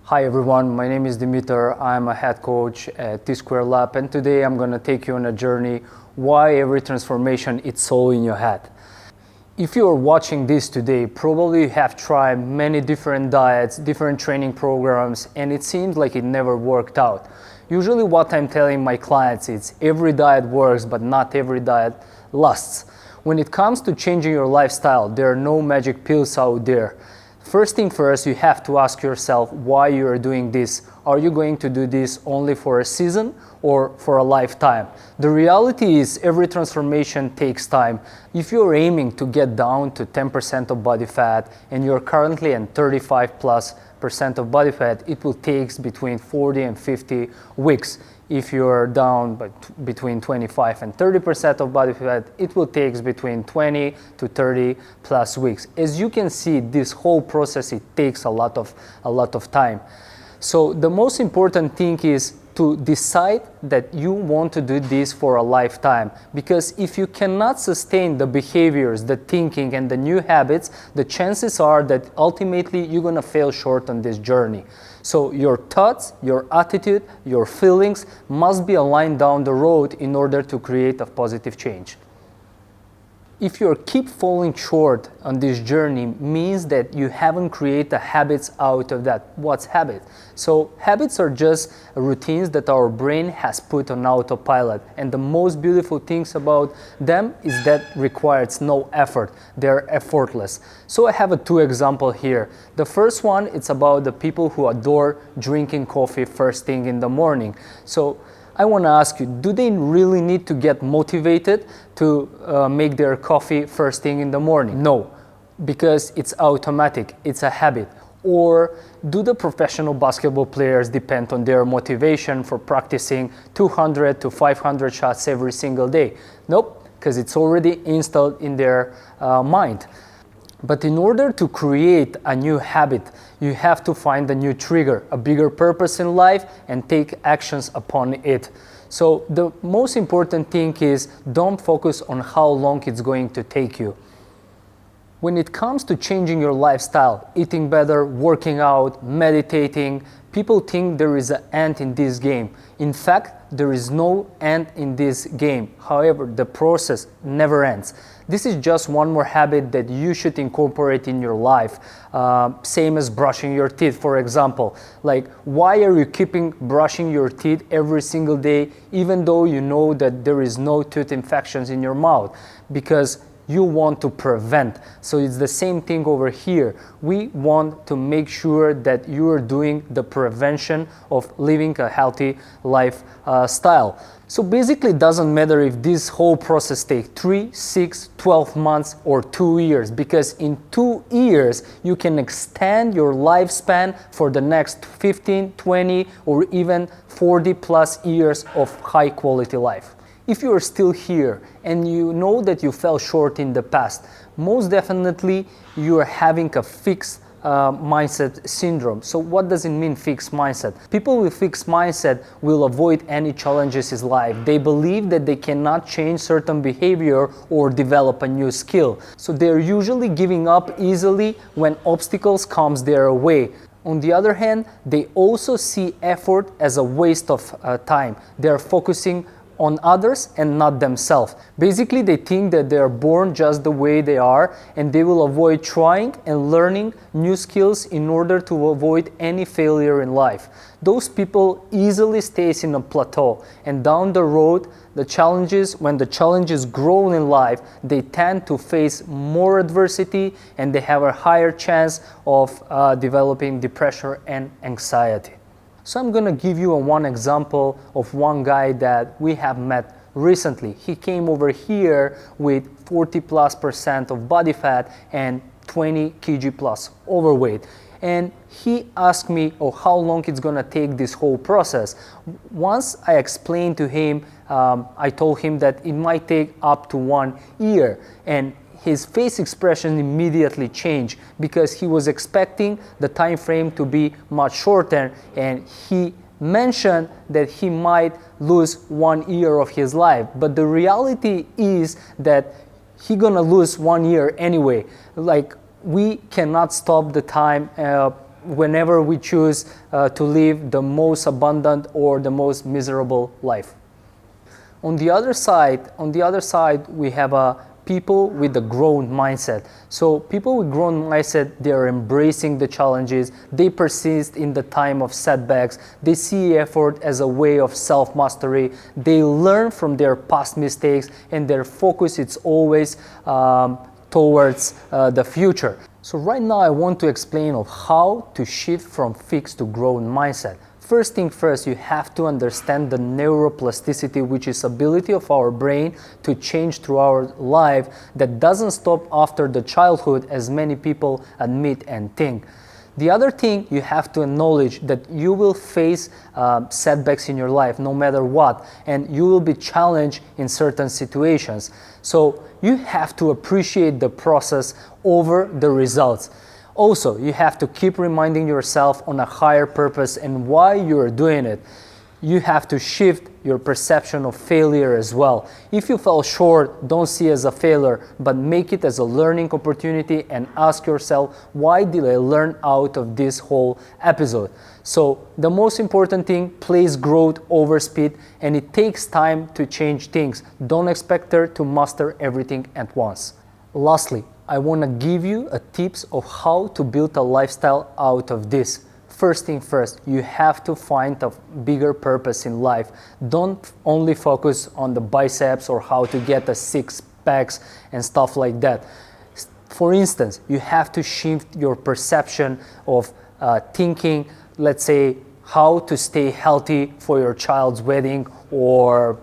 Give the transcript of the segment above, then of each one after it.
Hi everyone, my name is Dimitar. I'm a head coach at TSquared Lab, and today I'm going to take you on a journey why every transformation is all in your head. If you are watching this today, probably you have tried many different diets, different training programs, and it seems like it never worked out. Usually what I'm telling my clients is every diet works, but not every diet lasts. When it comes to changing your lifestyle, there are no magic pills out there. First thing first, you have to ask yourself why you are doing this. Are you going to do this only for a season or for a lifetime? The reality is every transformation takes time. If you're aiming to get down to 10% of body fat and you're currently at 35+% of body fat, it will take between 40 and 50 weeks. If you're down between 25 and 30% of body fat, it will take between 20 to 30 plus weeks. As you can see, this whole process, it takes a lot of time. So the most important thing is to decide that you want to do this for a lifetime, because if you cannot sustain the behaviors, the thinking and the new habits, the chances are that ultimately you're going to fail short on this journey. So your thoughts, your attitude, your feelings must be aligned down the road in order to create a positive change. If you keep falling short on this journey, means that you haven't created habits out of that. What's habit? So habits are just routines that our brain has put on autopilot, and the most beautiful things about them is that requires no effort. They're effortless. So I have two examples here. The first one, it's about the people who adore drinking coffee first thing in the morning. So I want to ask you, do they really need to get motivated to make their coffee first thing in the morning? No, because it's automatic, it's a habit. Or do the professional basketball players depend on their motivation for practicing 200 to 500 shots every single day? Nope, because it's already installed in their mind. But in order to create a new habit, you have to find a new trigger, a bigger purpose in life, and take actions upon it. So the most important thing is don't focus on how long it's going to take you. When it comes to changing your lifestyle, eating better, working out, meditating, people think there is an end in this game. In fact, there is no end in this game. However, the process never ends. This is just one more habit that you should incorporate in your life. Same as brushing your teeth, for example. Like, why are you keeping brushing your teeth every single day, even though you know that there is no tooth infections in your mouth? Because you want to prevent. So it's the same thing over here. We want to make sure that you are doing the prevention of living a healthy lifestyle. So basically it doesn't matter if this whole process takes 3, 6, 12 months or 2 years, because in 2 years you can extend your lifespan for the next 15, 20 or even 40 plus years of high quality life. If you are still here and you know that you fell short in the past, most definitely you are having a fixed mindset syndrome. So what does it mean, fixed mindset? People with fixed mindset will avoid any challenges in life. They believe that they cannot change certain behavior or develop a new skill. So they're usually giving up easily when obstacles comes their way. On the other hand, they also see effort as a waste of time. They're focusing on others and not themselves. Basically, they think that they are born just the way they are, and they will avoid trying and learning new skills in order to avoid any failure in life. Those people easily stays in a plateau, and down the road, when the challenges grow in life, they tend to face more adversity and they have a higher chance of developing depression and anxiety. So I'm going to give you one example of one guy that we have met recently. He came over here with 40+% of body fat and 20 kg plus overweight. And he asked me, how long it's going to take this whole process. Once I explained to him, I told him that it might take up to 1 year. And his face expression immediately changed because he was expecting the time frame to be much shorter, and he mentioned that he might lose 1 year of his life. But the reality is that he's gonna lose 1 year anyway. Like, we cannot stop the time whenever we choose to live the most abundant or the most miserable life. On the other side, we have people with a growth mindset. So people with growth mindset, they are embracing the challenges, they persist in the time of setbacks, they see effort as a way of self-mastery, they learn from their past mistakes, and their focus is always towards the future. So right now I want to explain of how to shift from fixed to growth mindset. First thing first, you have to understand the neuroplasticity, which is ability of our brain to change through our life that doesn't stop after the childhood, as many people admit and think. The other thing, you have to acknowledge that you will face setbacks in your life no matter what, and you will be challenged in certain situations. So you have to appreciate the process over the results. Also, you have to keep reminding yourself on a higher purpose and why you are doing it. You have to shift your perception of failure as well. If you fell short, don't see it as a failure, but make it as a learning opportunity and ask yourself, why did I learn out of this whole episode? So the most important thing, place growth over speed, and it takes time to change things. Don't expect her to master everything at once. Lastly, I want to give you tips of how to build a lifestyle out of this. First thing first, you have to find a bigger purpose in life. Don't only focus on the biceps or how to get a six packs and stuff like that. For instance, you have to shift your perception of thinking, let's say, how to stay healthy for your child's wedding or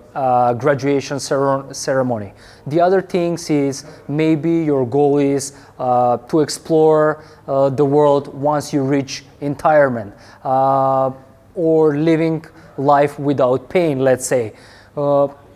graduation ceremony. The other things is maybe your goal is to explore the world once you reach retirement, or living life without pain, let's say.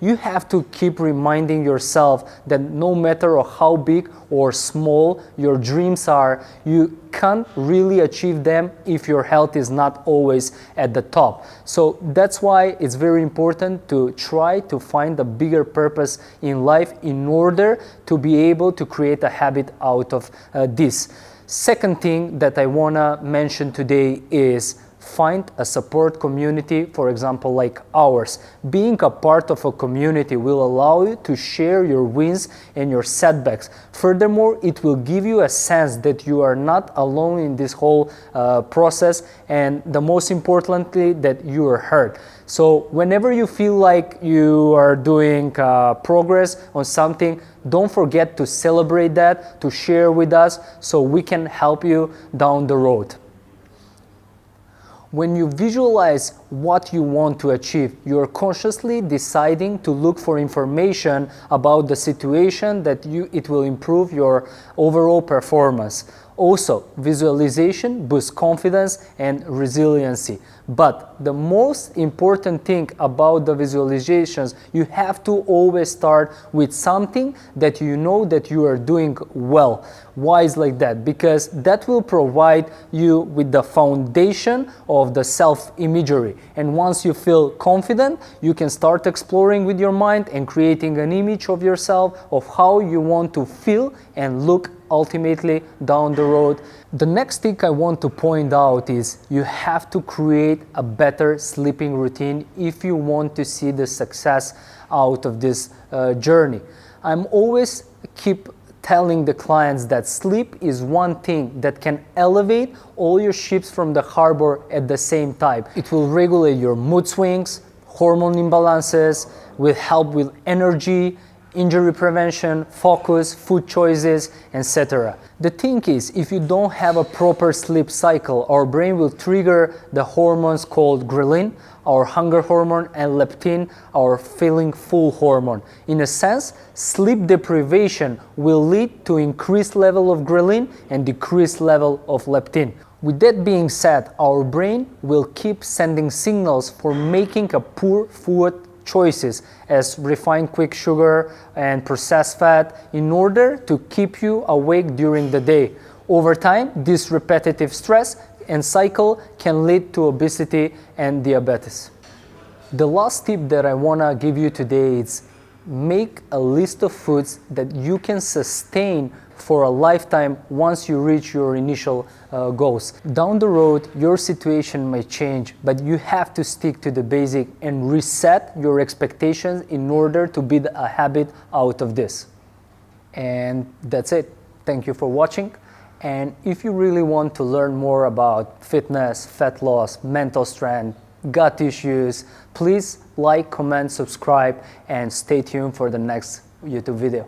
You have to keep reminding yourself that no matter how big or small your dreams are, you can't really achieve them if your health is not always at the top. So that's why it's very important to try to find a bigger purpose in life in order to be able to create a habit out of this. Second thing that I want to mention today is find a support community, for example, like ours. Being a part of a community will allow you to share your wins and your setbacks. Furthermore, it will give you a sense that you are not alone in this whole process, and the most importantly, that you are heard. So whenever you feel like you are doing progress on something, don't forget to celebrate that, to share with us, so we can help you down the road. When you visualize what you want to achieve, you are consciously deciding to look for information about the situation that it will improve your overall performance. Also, visualization boosts confidence and resiliency. But the most important thing about the visualizations, you have to always start with something that you know that you are doing well. Why is like that? Because that will provide you with the foundation of the self-imagery. And once you feel confident, you can start exploring with your mind and creating an image of yourself of how you want to feel and look ultimately down the road. The next thing I want to point out is you have to create a better sleeping routine if you want to see the success out of this journey. I'm always keep telling the clients that sleep is one thing that can elevate all your ships from the harbor at the same time. It will regulate your mood swings, hormone imbalances, will help with energy, injury prevention, focus, food choices, etc. The thing is, if you don't have a proper sleep cycle, our brain will trigger the hormones called ghrelin, our hunger hormone, and leptin, our feeling full hormone. In a sense, sleep deprivation will lead to increased level of ghrelin and decreased level of leptin. With that being said, our brain will keep sending signals for making a poor food choices as refined quick sugar and processed fat in order to keep you awake during the day. Over time, this repetitive stress and cycle can lead to obesity and diabetes. The last tip that I want to give you today is make a list of foods that you can sustain for a lifetime once you reach your initial goals. Down the road, your situation may change, but you have to stick to the basic and reset your expectations in order to build a habit out of this. And that's it. Thank you for watching. And if you really want to learn more about fitness, fat loss, mental strength, gut issues, please like, comment, subscribe, and stay tuned for the next YouTube video.